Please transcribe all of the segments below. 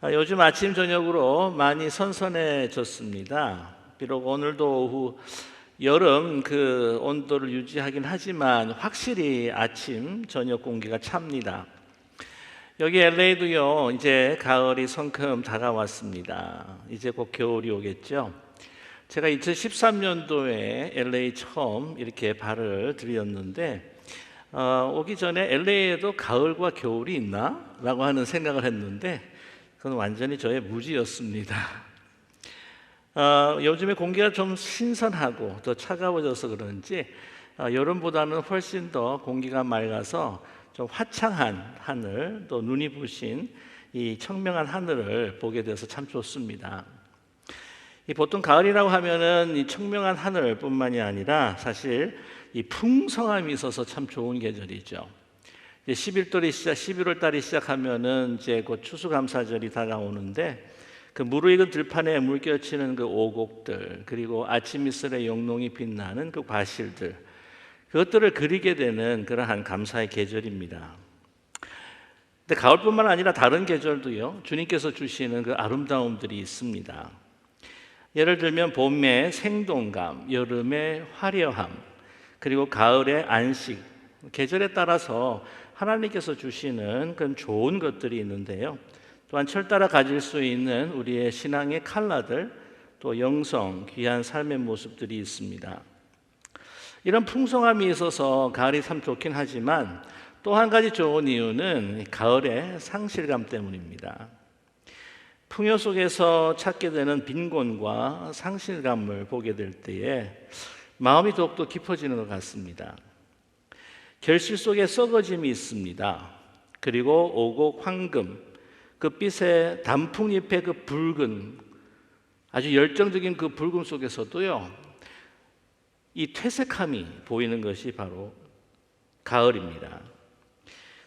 요즘 아침 저녁으로 많이 선선해졌습니다. 비록 오늘도 오후 여름 온도를 유지하긴 하지만 확실히 아침 저녁 공기가 찹니다. 여기 LA도요 이제 가을이 성큼 다가왔습니다. 이제 곧 겨울이 오겠죠. 제가 2013년도에 LA 처음 이렇게 발을 들였는데 오기 전에 LA에도 가을과 겨울이 있나? 라고 하는 생각을 했는데 그건 완전히 저의 무지였습니다. 요즘에 공기가 좀 신선하고 더 차가워져서 그런지 여름보다는 훨씬 더 공기가 맑아서 좀 화창한 하늘, 또 눈이 부신 이 청명한 하늘을 보게 돼서 참 좋습니다. 보통 가을이라고 하면은 이 청명한 하늘뿐만이 아니라 사실 이 풍성함이 있어서 참 좋은 계절이죠. 11월 달이 시작하면은 이제 곧 추수감사절이 다가오는데 그 무르익은 들판에 물결치는 그 오곡들, 그리고 아침 이슬에 영롱이 빛나는 그 과실들, 그것들을 그리게 되는 그러한 감사의 계절입니다. 근데 가을뿐만 아니라 다른 계절도요 주님께서 주시는 그 아름다움들이 있습니다. 예를 들면 봄의 생동감, 여름의 화려함, 그리고 가을의 안식, 계절에 따라서 하나님께서 주시는 그런 좋은 것들이 있는데요. 또한 철 따라 가질 수 있는 우리의 신앙의 칼라들, 또 영성, 귀한 삶의 모습들이 있습니다. 이런 풍성함이 있어서 가을이 참 좋긴 하지만 또 한 가지 좋은 이유는 가을의 상실감 때문입니다. 풍요 속에서 찾게 되는 빈곤과 상실감을 보게 될 때에 마음이 더욱더 깊어지는 것 같습니다. 결실 속에 썩어짐이 있습니다. 그리고 오곡 황금, 그 빛의 단풍잎의 그 붉은, 아주 열정적인 그 붉음 속에서도요 이 퇴색함이 보이는 것이 바로 가을입니다.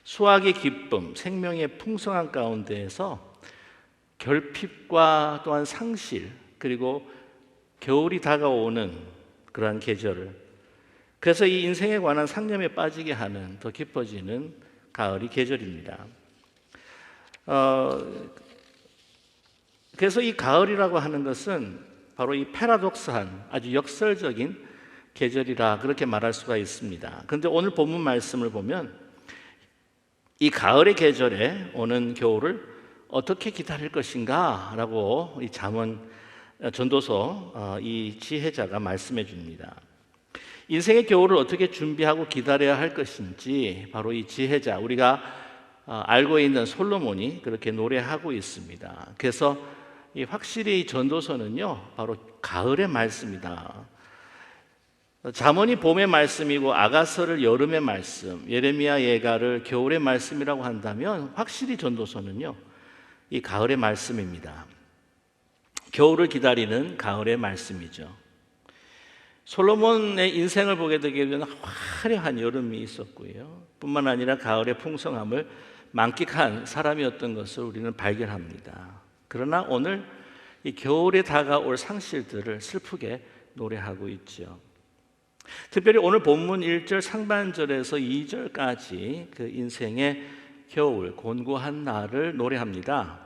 수확의 기쁨, 생명의 풍성한 가운데에서 결핍과 또한 상실, 그리고 겨울이 다가오는 그러한 계절을, 그래서 이 인생에 관한 상념에 빠지게 하는 더 깊어지는 가을이 계절입니다. 그래서 이 가을이라고 하는 것은 바로 이 패러독스한 아주 역설적인 계절이라 그렇게 말할 수가 있습니다. 그런데 오늘 본문 말씀을 보면 이 가을의 계절에 오는 겨울을 어떻게 기다릴 것인가 라고 이 잠언 전도서 이 지혜자가 말씀해 줍니다. 인생의 겨울을 어떻게 준비하고 기다려야 할 것인지 바로 이 지혜자, 우리가 알고 있는 솔로몬이 그렇게 노래하고 있습니다. 그래서 확실히 이 전도서는요 바로 가을의 말씀이다. 잠언이 봄의 말씀이고 아가서를 여름의 말씀, 예레미야 예가를 겨울의 말씀이라고 한다면 확실히 전도서는요 이 가을의 말씀입니다. 겨울을 기다리는 가을의 말씀이죠. 솔로몬의 인생을 보게 되게 되면 화려한 여름이 있었고요, 뿐만 아니라 가을의 풍성함을 만끽한 사람이었던 것을 우리는 발견합니다. 그러나 오늘 이 겨울에 다가올 상실들을 슬프게 노래하고 있죠. 특별히 오늘 본문 1절 상반절에서 2절까지 그 인생의 겨울, 곤고한 날을 노래합니다.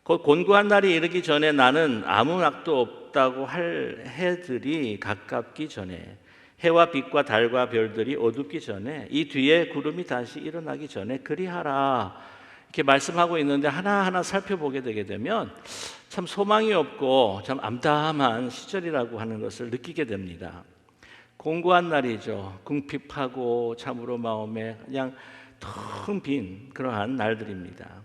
곧 곤고한 날이 이르기 전에 나는 아무 낙도 없다고 할 해들이 가깝기 전에, 해와 빛과 달과 별들이 어둡기 전에, 이 뒤에 구름이 다시 일어나기 전에 그리하라, 이렇게 말씀하고 있는데 하나하나 살펴보게 되게 되면 참 소망이 없고 참 암담한 시절이라고 하는 것을 느끼게 됩니다. 공고한 날이죠. 궁핍하고 참으로 마음에 그냥 텅 빈 그러한 날들입니다.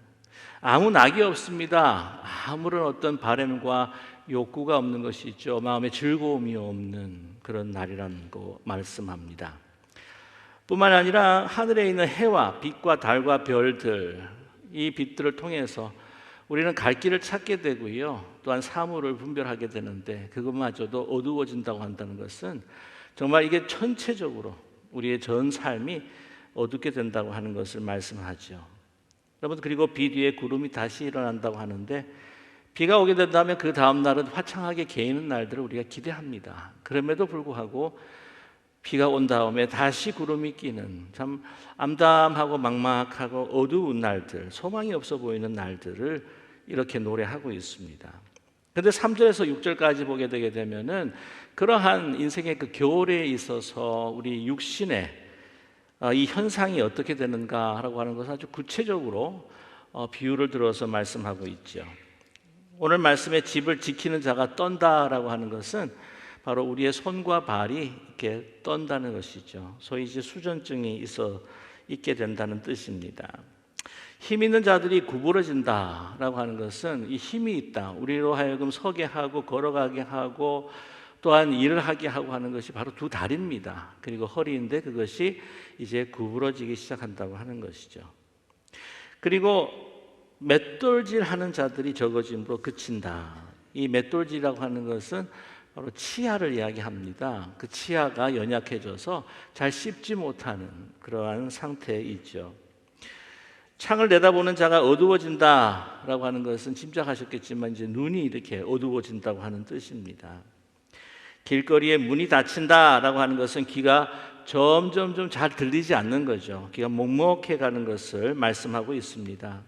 아무 낙이 없습니다. 아무런 어떤 바람과 욕구가 없는 것이 있죠. 마음에 즐거움이 없는 그런 날이라는 거 말씀합니다. 뿐만 아니라 하늘에 있는 해와 빛과 달과 별들, 이 빛들을 통해서 우리는 갈 길을 찾게 되고요, 또한 사물을 분별하게 되는데 그것마저도 어두워진다고 한다는 것은 정말 이게 전체적으로 우리의 전 삶이 어둡게 된다고 하는 것을 말씀하죠. 여러분, 그리고 비 뒤에 구름이 다시 일어난다고 하는데 비가 오게 된다면 그 다음 날은 화창하게 개이는 날들을 우리가 기대합니다. 그럼에도 불구하고 비가 온 다음에 다시 구름이 끼는 참 암담하고 막막하고 어두운 날들, 소망이 없어 보이는 날들을 이렇게 노래하고 있습니다. 그런데 3절에서 6절까지 보게 되게 되면은 그러한 인생의 그 겨울에 있어서 우리 육신의 이 현상이 어떻게 되는가라고 하는 것을 아주 구체적으로 비유를 들어서 말씀하고 있죠. 오늘 말씀에 집을 지키는 자가 떤다라고 하는 것은 바로 우리의 손과 발이 이렇게 떤다는 것이죠. 소위 이제 수전증이 있게 된다는 뜻입니다. 힘 있는 자들이 구부러진다라고 하는 것은 이 힘이 있다. 우리로 하여금 서게 하고 걸어가게 하고 또한 일을 하게 하고 하는 것이 바로 두 다리입니다. 그리고 허리인데 그것이 이제 구부러지기 시작한다고 하는 것이죠. 그리고 맷돌질 하는 자들이 적어짐으로 그친다. 이 맷돌질이라고 하는 것은 바로 치아를 이야기합니다. 그 치아가 연약해져서 잘 씹지 못하는 그러한 상태에 있죠. 창을 내다보는 자가 어두워진다라고 하는 것은 짐작하셨겠지만 이제 눈이 이렇게 어두워진다고 하는 뜻입니다. 길거리에 문이 닫힌다라고 하는 것은 귀가 점점 좀 잘 들리지 않는 거죠. 귀가 먹먹해 가는 것을 말씀하고 있습니다.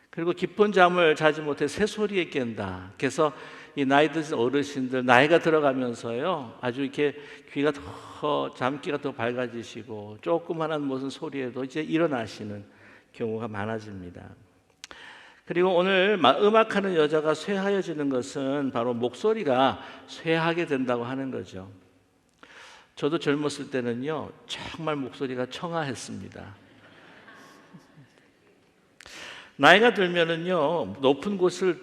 그리고 깊은 잠을 자지 못해 새소리에 깬다. 그래서 이 나이 드신 어르신들 나이가 들어가면서요 아주 이렇게 귀가 더 잠기가 더 밝아지시고 조그만한 무슨 소리에도 이제 일어나시는 경우가 많아집니다. 그리고 오늘 음악하는 여자가 쇠하여지는 것은 바로 목소리가 쇠하게 된다고 하는 거죠. 저도 젊었을 때는요 정말 목소리가 청아했습니다. 나이가 들면은요 높은 곳을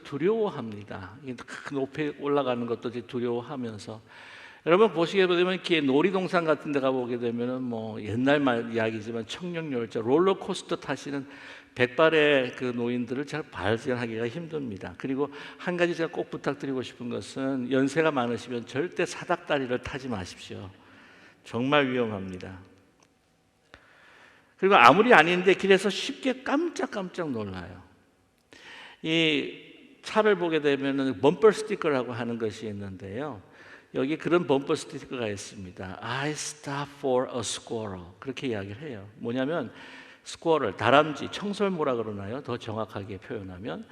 두려워합니다. 높이 올라가는 것도 이제 두려워하면서 여러분 보시게 되면 이렇게 놀이동산 같은 데 가보게 되면은 뭐 옛날 말 이야기지만 청룡열차 롤러코스터 타시는 백발의 그 노인들을 잘 발견하기가 힘듭니다. 그리고 한 가지 제가 꼭 부탁드리고 싶은 것은 연세가 많으시면 절대 사닥다리를 타지 마십시오. 정말 위험합니다. 그리고 아무리 아닌데 길에서 쉽게 깜짝깜짝 놀라요. 이 차를 보게 되면은 범퍼 스티커라고 하는 것이 있는데요. 여기 그런 범퍼 스티커가 있습니다. I stop for a squirrel. 그렇게 이야기를 해요. 뭐냐면 squirrel, 다람쥐, 청설모라 그러나요? 더 정확하게 표현하면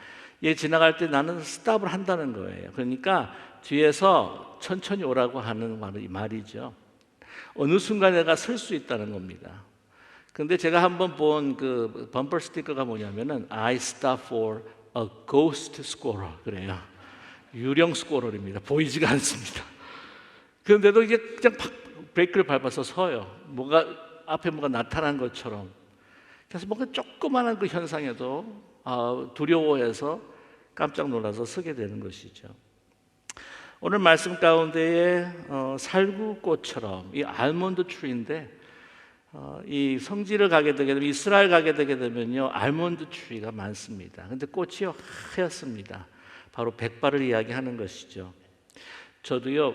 얘 지나갈 때 나는 스탑을 한다는 거예요. 그러니까 뒤에서 천천히 오라고 하는 말이죠. 어느 순간 내가 설 수 있다는 겁니다. 근데 제가 한번 본 그 범퍼 스티커가 뭐냐면은 I stop for a ghost squirrel 그래요. 유령 스쿼럴입니다. 보이지가 않습니다. 그런데도 이게 그냥 팍 브레이크를 밟아서 서요. 앞에 뭐가 나타난 것처럼. 그래서 뭔가 조그마한 그 현상에도 두려워해서 깜짝 놀라서 서게 되는 것이죠. 오늘 말씀 가운데에 살구꽃처럼 이 알몬드 트리인데 이 성지를 가게 되게 되면 이스라엘 가게 되게 되면요 알몬드 트리가 많습니다. 근데 꽃이 하얗습니다. 바로 백발을 이야기하는 것이죠. 저도요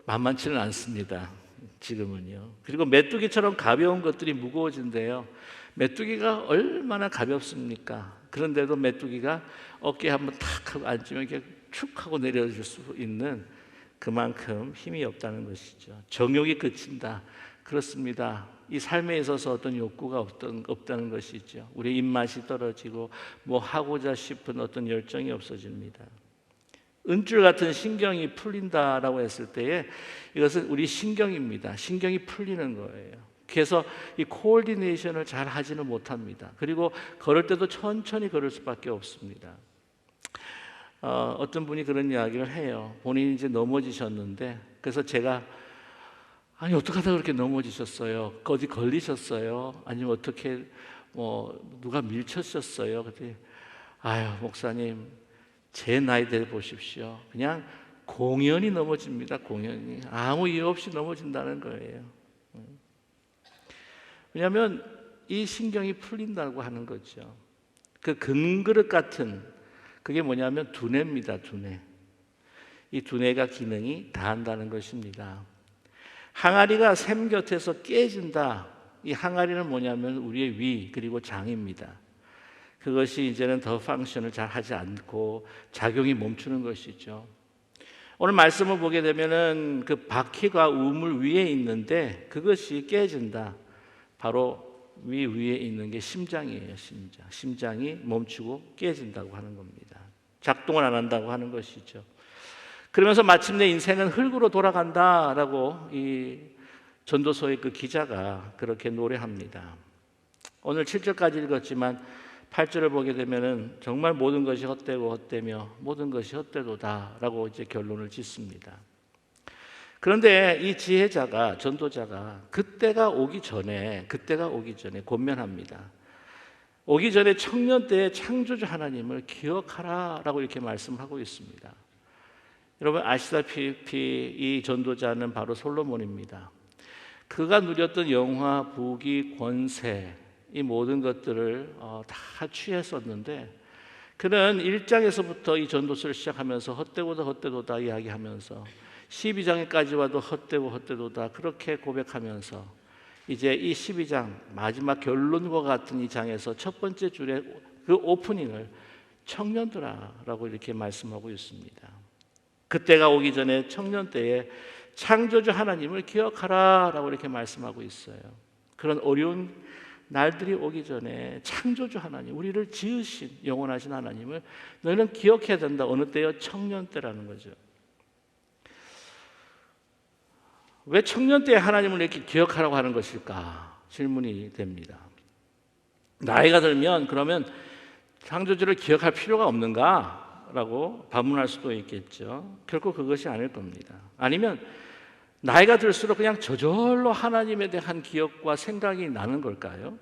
만만치는 않습니다. 지금은요. 그리고 메뚜기처럼 가벼운 것들이 무거워진대요. 메뚜기가 얼마나 가볍습니까? 그런데도 메뚜기가 어깨에 한번 탁 하고 앉으면 이렇게 축 하고 내려줄 수 있는 그만큼 힘이 없다는 것이죠. 정욕이 그친다. 그렇습니다. 이 삶에 있어서 어떤 욕구가 없다는 것이죠. 우리 입맛이 떨어지고 뭐 하고자 싶은 어떤 열정이 없어집니다. 은줄 같은 신경이 풀린다라고 했을 때에 이것은 우리 신경입니다. 신경이 풀리는 거예요. 그래서 이 코or디네이션을 잘 하지는 못합니다. 그리고 걸을 때도 천천히 걸을 수밖에 없습니다. 어떤 분이 그런 이야기를 해요. 본인이 이제 넘어지셨는데 그래서 제가 아니 어떻게 하다 그렇게 넘어지셨어요? 어디 걸리셨어요? 아니면 어떻게 누가 밀쳤었어요? 그랬더니 아유 목사님 제 나이대를 보십시오. 그냥 공연히 넘어집니다. 공연히 아무 이유 없이 넘어진다는 거예요. 왜냐하면 이 신경이 풀린다고 하는 거죠. 그 금그릇 같은 그게 뭐냐면 두뇌입니다. 두뇌. 이 두뇌가 기능이 다한다는 것입니다. 항아리가 샘 곁에서 깨진다. 이 항아리는 뭐냐면 우리의 위 그리고 장입니다. 그것이 이제는 더 펑션을 잘 하지 않고 작용이 멈추는 것이죠. 오늘 말씀을 보게 되면은 그 바퀴가 우물 위에 있는데 그것이 깨진다. 바로 위에 있는 게 심장이에요. 심장이 멈추고 깨진다고 하는 겁니다. 작동을 안 한다고 하는 것이죠. 그러면서 마침내 인생은 흙으로 돌아간다라고 이 전도서의 그 기자가 그렇게 노래합니다. 오늘 7절까지 읽었지만 8절을 보게 되면은 정말 모든 것이 헛되고 헛되며 모든 것이 헛되도다라고 이제 결론을 짓습니다. 그런데 이 지혜자가 전도자가 그때가 오기 전에 권면합니다. 오기 전에 청년 때의 창조주 하나님을 기억하라라고 이렇게 말씀하고 있습니다. 여러분 아시다시피 이 전도자는 바로 솔로몬입니다. 그가 누렸던 영화, 부귀, 권세 이 모든 것들을 다 취했었는데 그는 1장에서부터 이 전도서를 시작하면서 헛되도다 이야기하면서 12장에까지 와도 헛되도다 그렇게 고백하면서 이제 이 12장 마지막 결론과 같은 이 장에서 첫 번째 줄에 그 오프닝을 청년들아라고 이렇게 말씀하고 있습니다. 그때가 오기 전에 청년 때에 창조주 하나님을 기억하라라고 이렇게 말씀하고 있어요. 그런 어려운 날들이 오기 전에 창조주 하나님, 우리를 지으신 영원하신 하나님을 너희는 기억해야 된다. 어느 때요? 청년 때라는 거죠. 왜 청년 때에 하나님을 이렇게 기억하라고 하는 것일까? 질문이 됩니다. 나이가 들면 그러면 창조주를 기억할 필요가 없는가? 라고 반문할 수도 있겠죠. 결코 그것이 아닐 겁니다. 아니면 나이가 들수록 그냥 저절로 하나님에 대한 기억과 생각이 나는 걸까요?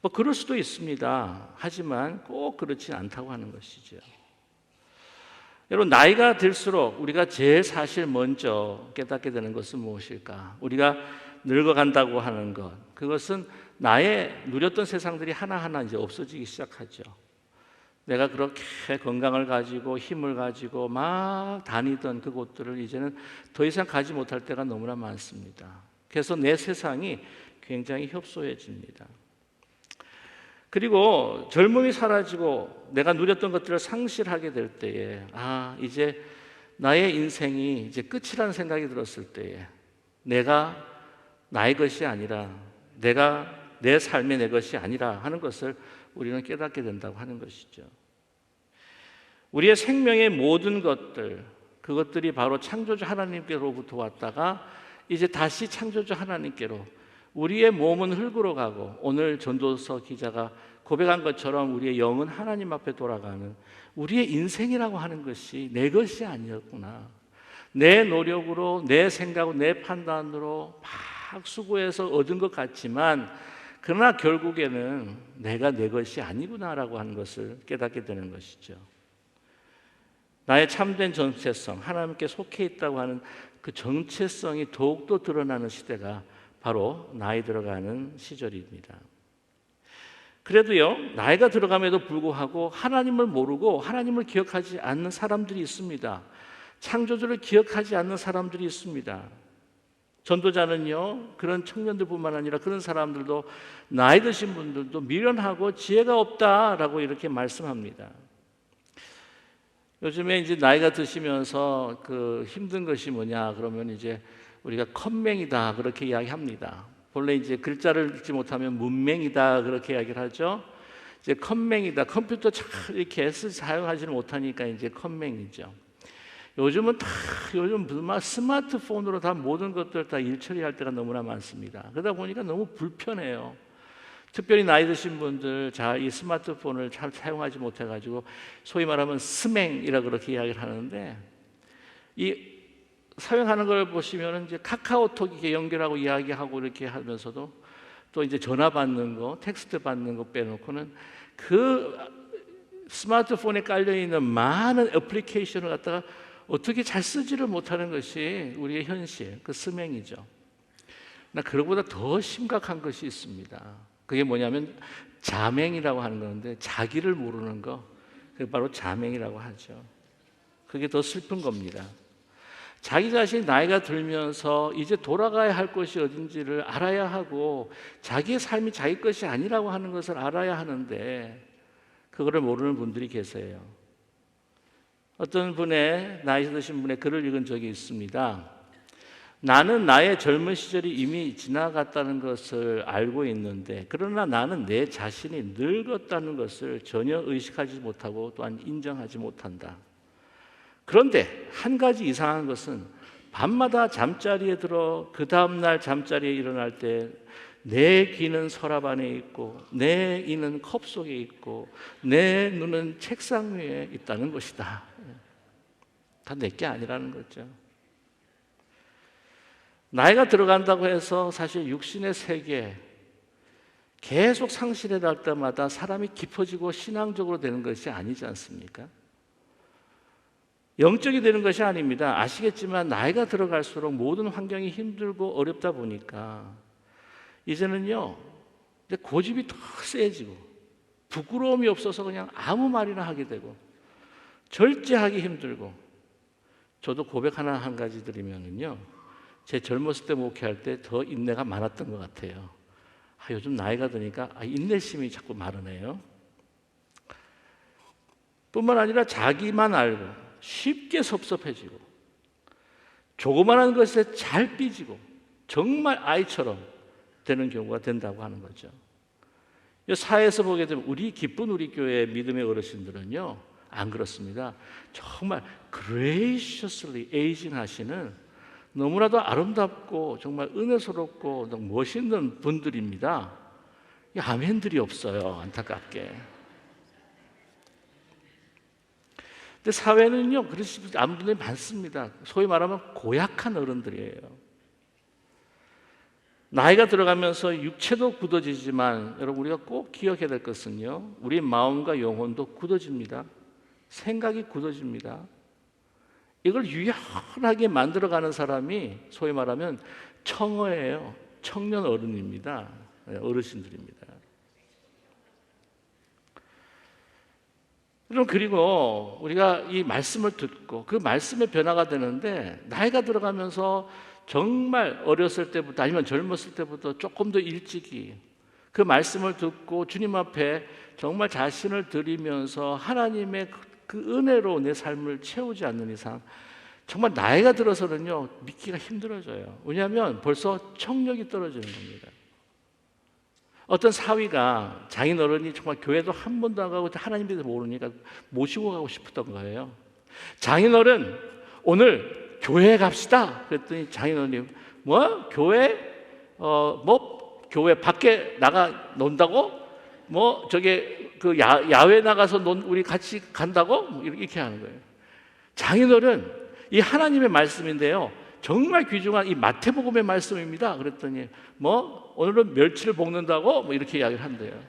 뭐 그럴 수도 있습니다. 하지만 꼭 그렇지 않다고 하는 것이죠. 여러분 나이가 들수록 우리가 제일 사실 먼저 깨닫게 되는 것은 무엇일까? 우리가 늙어간다고 하는 것, 그것은 나의 누렸던 세상들이 하나하나 이제 없어지기 시작하죠. 내가 그렇게 건강을 가지고 힘을 가지고 막 다니던 그곳들을 이제는 더 이상 가지 못할 때가 너무나 많습니다. 그래서 내 세상이 굉장히 협소해집니다. 그리고 젊음이 사라지고 내가 누렸던 것들을 상실하게 될 때에 이제 나의 인생이 이제 끝이라는 생각이 들었을 때에 내가 나의 것이 아니라 내가 내 삶이 내 것이 아니라 하는 것을 우리는 깨닫게 된다고 하는 것이죠. 우리의 생명의 모든 것들, 그것들이 바로 창조주 하나님께로부터 왔다가 이제 다시 창조주 하나님께로, 우리의 몸은 흙으로 가고 오늘 전도서 기자가 고백한 것처럼 우리의 영은 하나님 앞에 돌아가는 우리의 인생이라고 하는 것이 내 것이 아니었구나. 내 노력으로, 내 생각으로, 내 판단으로 막 수고해서 얻은 것 같지만 그러나 결국에는 내가 내 것이 아니구나라고 하는 것을 깨닫게 되는 것이죠. 나의 참된 정체성, 하나님께 속해 있다고 하는 그 정체성이 더욱더 드러나는 시대가 바로 나이 들어가는 시절입니다. 그래도요, 나이가 들어감에도 불구하고 하나님을 모르고 하나님을 기억하지 않는 사람들이 있습니다. 창조주를 기억하지 않는 사람들이 있습니다. 전도자는요, 그런 청년들뿐만 아니라 그런 사람들도, 나이 드신 분들도 미련하고 지혜가 없다라고 이렇게 말씀합니다. 요즘에 이제 나이가 드시면서 그 힘든 것이 뭐냐 그러면 이제 우리가 컴맹이다 그렇게 이야기합니다. 본래 이제 글자를 읽지 못하면 문맹이다 그렇게 이야기를 하죠. 이제 컴맹이다. 컴퓨터 잘 이렇게 사용하지는 못하니까 이제 컴맹이죠. 요즘은 요즘 스마트폰으로 다 모든 것들 다 일 처리할 때가 너무나 많습니다. 그러다 보니까 너무 불편해요. 특별히 나이 드신 분들 이 스마트폰을 잘 사용하지 못해가지고 소위 말하면 스맹이라 그렇게 이야기를 하는데, 이 사용하는 걸 보시면 이제 카카오톡 이렇게 연결하고 이야기하고 이렇게 하면서도 또 이제 전화 받는 거, 텍스트 받는 거 빼놓고는 그 스마트폰에 깔려 있는 많은 애플리케이션을 갖다가 어떻게 잘 쓰지를 못하는 것이 우리의 현실, 그 스맹이죠. 그거보다 더 심각한 것이 있습니다. 그게 뭐냐면 자맹이라고 하는 건데, 자기를 모르는 거, 그게 바로 자맹이라고 하죠. 그게 더 슬픈 겁니다. 자기 자신이 나이가 들면서 이제 돌아가야 할 것이 어딘지를 알아야 하고 자기의 삶이 자기 것이 아니라고 하는 것을 알아야 하는데 그거를 모르는 분들이 계세요. 어떤 분의 나이 드신 분의 글을 읽은 적이 있습니다. 나는 나의 젊은 시절이 이미 지나갔다는 것을 알고 있는데, 그러나 나는 내 자신이 늙었다는 것을 전혀 의식하지 못하고 또한 인정하지 못한다. 그런데 한 가지 이상한 것은 밤마다 잠자리에 들어 그 다음날 잠자리에 일어날 때 내 귀는 서랍 안에 있고 내 이는 컵 속에 있고 내 눈은 책상 위에 있다는 것이다. 다 내게 아니라는 거죠. 나이가 들어간다고 해서 사실 육신의 세계 계속 상실해 갈 때마다 사람이 깊어지고 신앙적으로 되는 것이 아니지 않습니까? 영적이 되는 것이 아닙니다. 아시겠지만 나이가 들어갈수록 모든 환경이 힘들고 어렵다 보니까 이제는요, 이제 고집이 더 세지고 부끄러움이 없어서 그냥 아무 말이나 하게 되고 절제하기 힘들고, 저도 고백 하나 한 가지 드리면은요, 제 젊었을 때 목회할 때 더 인내가 많았던 것 같아요. 요즘 나이가 드니까 인내심이 자꾸 마르네요. 뿐만 아니라 자기만 알고 쉽게 섭섭해지고 조그마한 것에 잘 삐지고 정말 아이처럼 되는 경우가 된다고 하는 거죠. 이 사회에서 보게 되면 우리 기쁜 우리 교회 믿음의 어르신들은요, 안 그렇습니다. 정말 graciously aging 하시는 너무나도 아름답고 정말 은혜스럽고 멋있는 분들입니다. 이 아멘들이 없어요, 안타깝게. 근데 사회는요, 그러시 않은 분들이 많습니다. 소위 말하면 고약한 어른들이에요. 나이가 들어가면서 육체도 굳어지지만 여러분, 우리가 꼭 기억해야 될 것은요, 우리 마음과 영혼도 굳어집니다. 생각이 굳어집니다. 이걸 유연하게 만들어가는 사람이 소위 말하면 청어예요. 청년 어른입니다. 어르신들입니다. 그리고 우리가 이 말씀을 듣고 그 말씀의 변화가 되는데, 나이가 들어가면서 정말 어렸을 때부터 아니면 젊었을 때부터 조금 더 일찍이 그 말씀을 듣고 주님 앞에 정말 자신을 드리면서 하나님의 그 은혜로 내 삶을 채우지 않는 이상 정말 나이가 들어서는요, 믿기가 힘들어져요. 왜냐하면 벌써 청력이 떨어지는 겁니다. 어떤 사위가 장인 어른이 정말 교회도 한 번도 안 가고 하나님 대해서 모르니까 모시고 가고 싶었던 거예요. 장인 어른, 오늘 교회 갑시다. 그랬더니 장인 어른이 뭐 교회 교회 밖에 나가 논다고? 뭐 저게 그 야외 나가서 우리 같이 간다고? 이렇게 하는 거예요. 장인 어른, 이 하나님의 말씀인데요, 정말 귀중한 이 마태복음의 말씀입니다. 그랬더니 뭐 오늘은 멸치를 볶는다고? 뭐 이렇게 이야기를 한대요.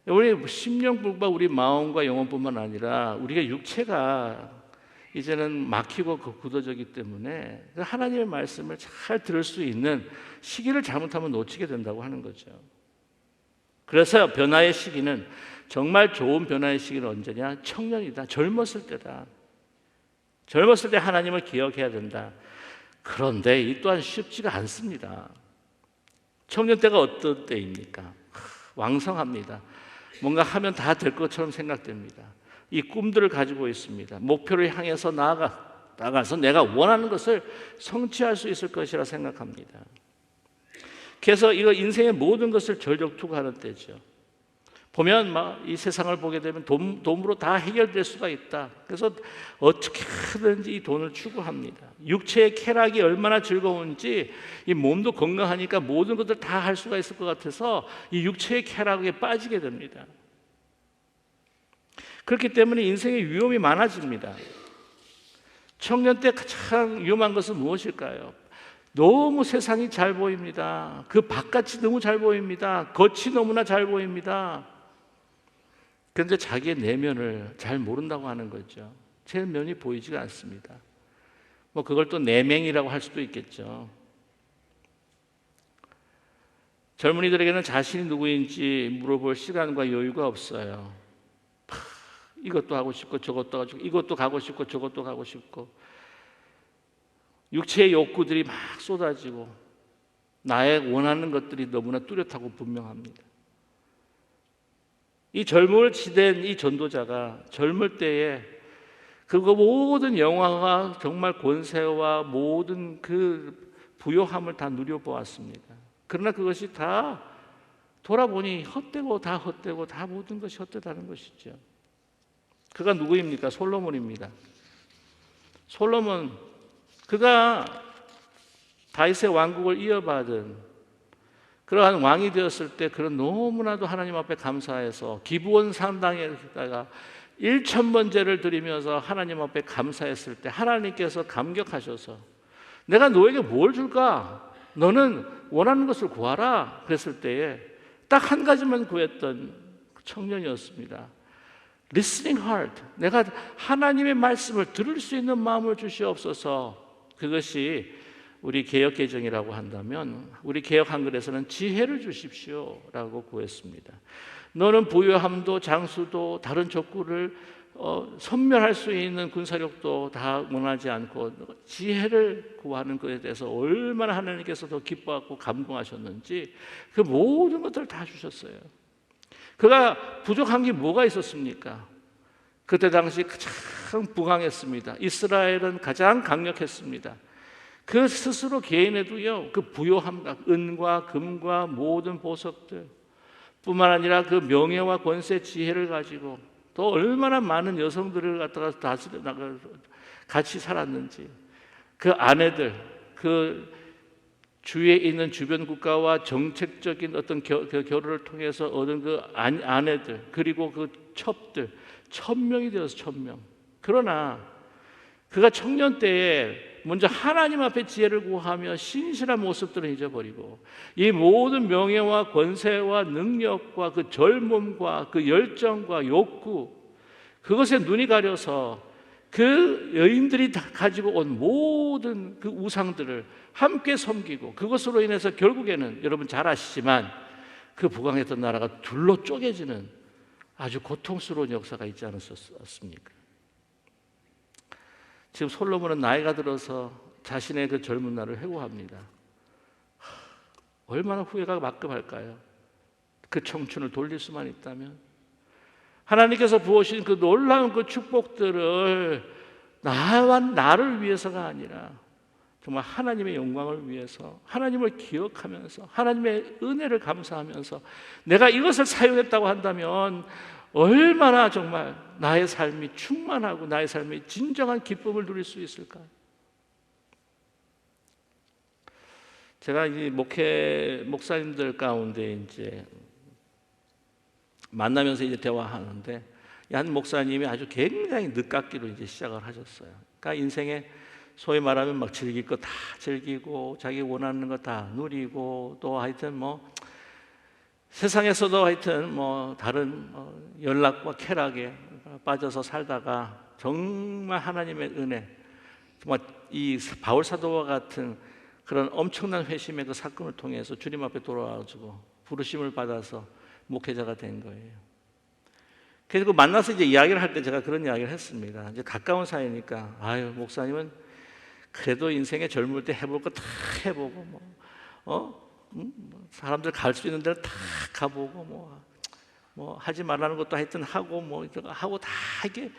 우리 심령뿐만 우리 마음과 영혼뿐만 아니라 우리가 육체가 이제는 막히고 굳어졌기 때문에 하나님의 말씀을 잘 들을 수 있는 시기를 잘못하면 놓치게 된다고 하는 거죠. 그래서 변화의 시기는, 정말 좋은 변화의 시기는 언제냐? 청년이다. 젊었을 때다. 젊었을 때 하나님을 기억해야 된다. 그런데 이 또한 쉽지가 않습니다. 청년 때가 어떤 때입니까? 왕성합니다. 뭔가 하면 다 될 것처럼 생각됩니다. 이 꿈들을 가지고 있습니다. 목표를 향해서 나아가서 내가 원하는 것을 성취할 수 있을 것이라 생각합니다. 그래서 이거 인생의 모든 것을 전력 투구하는 때죠. 보면 막 이 세상을 보게 되면 돈으로 다 해결될 수가 있다. 그래서 어떻게든지 이 돈을 추구합니다. 육체의 쾌락이 얼마나 즐거운지, 이 몸도 건강하니까 모든 것들 다 할 수가 있을 것 같아서 이 육체의 쾌락에 빠지게 됩니다. 그렇기 때문에 인생의 위험이 많아집니다. 청년 때 가장 위험한 것은 무엇일까요? 너무 세상이 잘 보입니다. 그 바깥이 너무 잘 보입니다. 겉이 너무나 잘 보입니다. 그런데 자기의 내면을 잘 모른다고 하는 거죠. 제 면이 보이지가 않습니다. 뭐 그걸 또 내맹이라고 할 수도 있겠죠. 젊은이들에게는 자신이 누구인지 물어볼 시간과 여유가 없어요. 이것도 하고 싶고 저것도 하고 싶고 이것도 가고 싶고 저것도 가고 싶고, 육체의 욕구들이 막 쏟아지고 나의 원하는 것들이 너무나 뚜렷하고 분명합니다. 이 젊음을 지댄 이 전도자가 젊을 때에 그리고 모든 영화가 정말 권세와 모든 그 부요함을 다 누려보았습니다. 그러나 그것이 다 돌아보니 헛되고 다 헛되고 다 모든 것이 헛되다는 것이죠. 그가 누구입니까? 솔로몬입니다. 솔로몬, 그가 다윗의 왕국을 이어받은 그러한 왕이 되었을 때 그런 너무나도 하나님 앞에 감사해서 기브온 산당에다가 1,000번제를 드리면서 하나님 앞에 감사했을 때 하나님께서 감격하셔서 내가 너에게 뭘 줄까? 너는 원하는 것을 구하라. 그랬을 때에 딱 한 가지만 구했던 청년이었습니다. Listening heart. 내가 하나님의 말씀을 들을 수 있는 마음을 주시옵소서. 그것이 우리 개역 개정이라고 한다면 우리 개역 한글에서는 지혜를 주십시오 라고 구했습니다. 너는 부유함도 장수도 다른 족구를 선멸할 수 있는 군사력도 다 원하지 않고 지혜를 구하는 것에 대해서 얼마나 하나님께서 더 기뻐하고 감동하셨는지 그 모든 것들을 다 주셨어요. 그가 부족한 게 뭐가 있었습니까? 그때 당시 가장 부강했습니다. 이스라엘은 가장 강력했습니다. 그 스스로 개인에도요, 그 부요함과 은과 금과 모든 보석들 뿐만 아니라 그 명예와 권세 지혜를 가지고 또 얼마나 많은 여성들을 갖다가 같이 살았는지 그 아내들, 그 주위에 있는 주변 국가와 정책적인 어떤 결혼을 통해서 얻은 그 아내들 그리고 그 첩들 1,000명이 되어서 1,000명. 그러나 그가 청년 때에 먼저 하나님 앞에 지혜를 구하며 신실한 모습들을 잊어버리고 이 모든 명예와 권세와 능력과 그 젊음과 그 열정과 욕구 그것에 눈이 가려서 그 여인들이 다 가지고 온 모든 그 우상들을 함께 섬기고 그것으로 인해서 결국에는 여러분 잘 아시지만 그 부강했던 나라가 둘로 쪼개지는 아주 고통스러운 역사가 있지 않았습니까? 지금 솔로몬은 나이가 들어서 자신의 그 젊은 날을 회고합니다. 얼마나 후회가 막급할까요? 그 청춘을 돌릴 수만 있다면 하나님께서 부으신 그 놀라운 그 축복들을 나와 나를 위해서가 아니라 정말 하나님의 영광을 위해서 하나님을 기억하면서 하나님의 은혜를 감사하면서 내가 이것을 사용했다고 한다면 얼마나 정말 나의 삶이 충만하고 나의 삶이 진정한 기쁨을 누릴 수 있을까? 제가 이 목사님들 가운데 이제 만나면서 이제 대화하는데 한 목사님이 아주 굉장히 늦깎이로 이제 시작을 하셨어요. 그러니까 인생에 소위 말하면 막 즐길 거 다 즐기고 자기 원하는 거 다 누리고 또 하여튼 뭐 세상에서도 하여튼 뭐 다른 연락과 쾌락에 빠져서 살다가 정말 하나님의 은혜 정말 이 바울 사도와 같은 그런 엄청난 회심의 그 사건을 통해서 주님 앞에 돌아와가지고 부르심을 받아서 목회자가 된 거예요. 그래서 만나서 이제 이야기를 할 때 제가 그런 이야기를 했습니다. 이제 가까운 사이니까 아유 목사님은 그래도 인생에 젊을 때 해볼 거 다 해보고 사람들 갈 수 있는 데를 다 가보고 뭐 하지 말라는 것도 하여튼 하고 뭐 하고 다 이게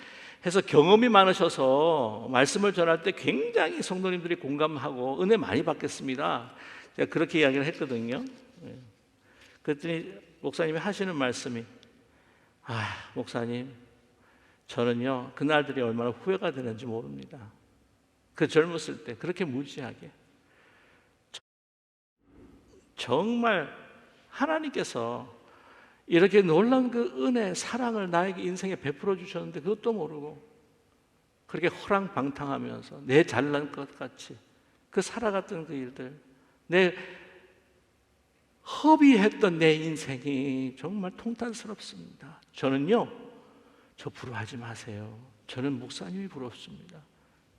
해서 경험이 많으셔서 말씀을 전할 때 굉장히 성도님들이 공감하고 은혜 많이 받겠습니다. 제가 그렇게 이야기를 했거든요. 그랬더니 목사님이 하시는 말씀이 목사님 저는요 그날들이 얼마나 후회가 되는지 모릅니다. 그 젊었을 때 그렇게 무지하게 정말 하나님께서 이렇게 놀라운 그 은혜, 사랑을 나에게 인생에 베풀어 주셨는데 그것도 모르고 그렇게 호랑방탕하면서 내 잘난 것 같이 그 살아갔던 그 일들 내 허비했던 내 인생이 정말 통탄스럽습니다. 저는요 저 부러워하지 마세요. 저는 목사님이 부럽습니다.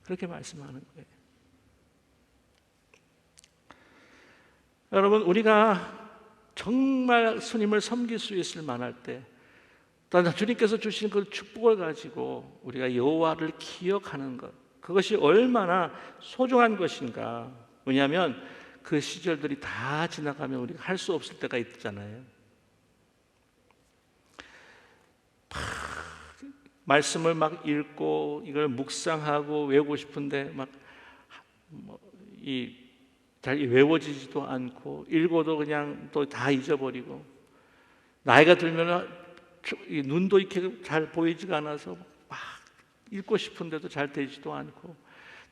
그렇게 말씀하는 거예요. 여러분 우리가 정말 주님을 섬길 수 있을 만할 때 또한 주님께서 주신 그 축복을 가지고 우리가 여호와를 기억하는 것 그것이 얼마나 소중한 것인가. 왜냐하면 그 시절들이 다 지나가면 우리가 할 수 없을 때가 있잖아요. 말씀을 막 읽고 이걸 묵상하고 외우고 싶은데 잘 외워지지도 않고 읽어도 그냥 또 다 잊어버리고, 나이가 들면 눈도 이렇게 잘 보이지가 않아서 막 읽고 싶은데도 잘 되지도 않고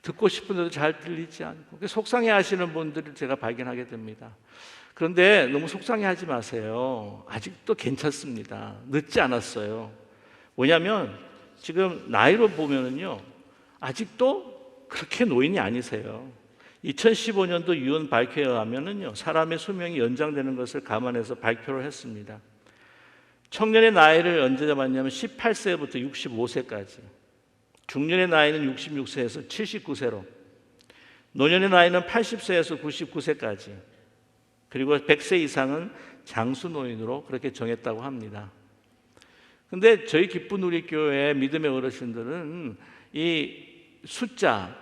듣고 싶은데도 잘 들리지 않고 속상해하시는 분들을 제가 발견하게 됩니다. 그런데 너무 속상해하지 마세요. 아직도 괜찮습니다. 늦지 않았어요. 왜냐하면 지금 나이로 보면은요, 아직도 그렇게 노인이 아니세요. 2015년도 유언 발표에 의하면은요, 사람의 수명이 연장되는 것을 감안해서 발표를 했습니다. 청년의 나이를 언제 잡았냐면 18세부터 65세까지, 중년의 나이는 66세에서 79세로, 노년의 나이는 80세에서 99세까지, 그리고 100세 이상은 장수 노인으로 그렇게 정했다고 합니다. 근데 저희 기쁜 우리 교회 믿음의 어르신들은 이 숫자,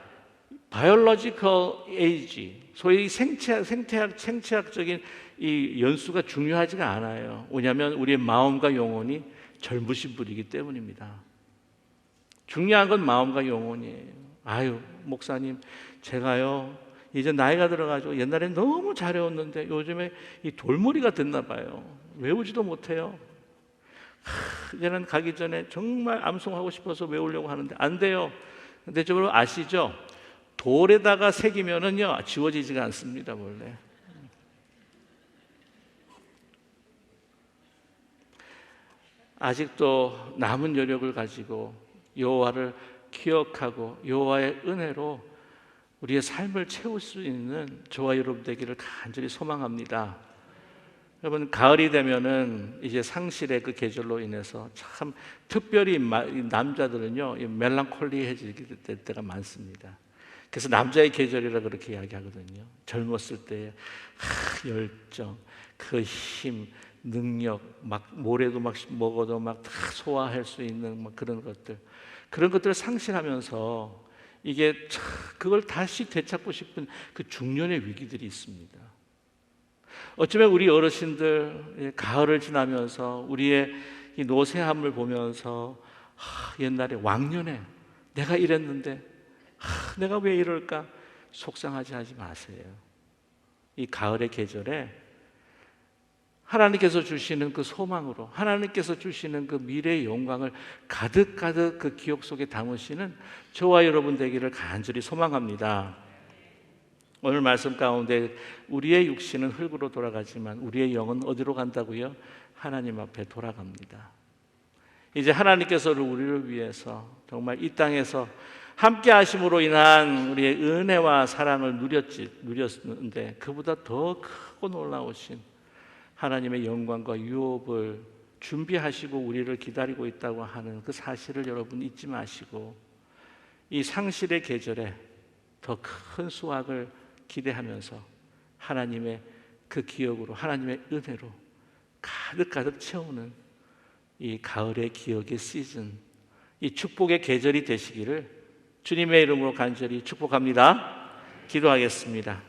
바이올로지컬 에이지, 소위 생체학적인 이 연수가 중요하지가 않아요. 왜냐하면 우리의 마음과 영혼이 젊으신 분이기 때문입니다. 중요한 건 마음과 영혼이에요. 아유, 목사님, 제가요 이제 나이가 들어가지고 옛날에 너무 잘해왔는데 요즘에 이 돌머리가 됐나 봐요. 외우지도 못해요. 이제는 가기 전에 정말 암송하고 싶어서 외우려고 하는데 안 돼요. 대체적으로 아시죠? 돌에다가 새기면은요 지워지지가 않습니다. 원래. 아직도 남은 여력을 가지고 여호와를 기억하고 여호와의 은혜로 우리의 삶을 채울 수 있는 저와 여러분 되기를 간절히 소망합니다. 여러분, 가을이 되면은 이제 상실의 그 계절로 인해서 참 특별히 남자들은요 멜랑콜리해지게 될 때가 많습니다. 그래서 남자의 계절이라 그렇게 이야기하거든요. 젊었을 때의 열정, 그 힘, 능력, 막 모래도 막 먹어도 막 다 소화할 수 있는 막 그런 것들을 상실하면서 이게 그걸 다시 되찾고 싶은 그 중년의 위기들이 있습니다. 어쩌면 우리 어르신들 가을을 지나면서 우리의 이 노쇠함을 보면서 옛날에 왕년에 내가 이랬는데 내가 왜 이럴까 속상하지 하지 마세요. 이 가을의 계절에 하나님께서 주시는 그 소망으로, 하나님께서 주시는 그 미래의 영광을 가득 그 기억 속에 담으시는 저와 여러분 되기를 간절히 소망합니다. 오늘 말씀 가운데 우리의 육신은 흙으로 돌아가지만 우리의 영은 어디로 간다고요? 하나님 앞에 돌아갑니다. 이제 하나님께서 우리를 위해서 정말 이 땅에서 함께 하심으로 인한 우리의 은혜와 사랑을 누렸는데 그보다 더 크고 놀라우신 하나님의 영광과 유업을 준비하시고 우리를 기다리고 있다고 하는 그 사실을 여러분 잊지 마시고 이 상실의 계절에 더 큰 수확을 기대하면서 하나님의 그 기억으로, 하나님의 은혜로 가득 채우는 이 가을의 기억의 시즌, 이 축복의 계절이 되시기를 주님의 이름으로 간절히 축복합니다. 기도하겠습니다.